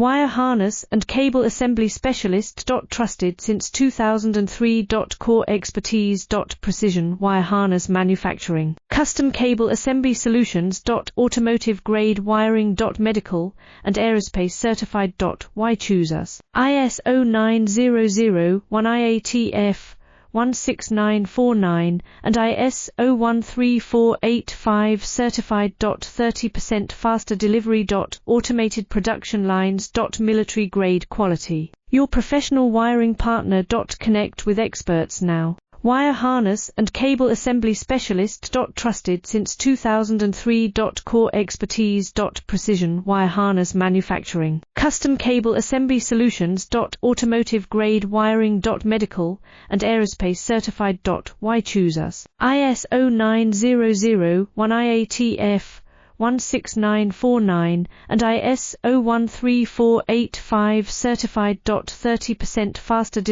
Wire harness and cable assembly specialist. Trusted since 2003. Core expertise. Precision wire harness manufacturing. Custom cable assembly solutions. Automotive grade wiring. Medical and aerospace certified. Why choose us? ISO 9001 IATF 16949 and ISO 13485 certified. 30% faster delivery. Automated production lines. Military grade quality. Your professional wiring partner. Connect with experts now. Wire harness and cable assembly specialist. Trusted since 2003. Core expertise. Precision wire harness manufacturing. Custom cable assembly solutions. Automotive grade wiring. Medical and aerospace certified. Why choose us? ISO 9001 IATF 16949 and ISO 13485 certified. 30% faster delivery.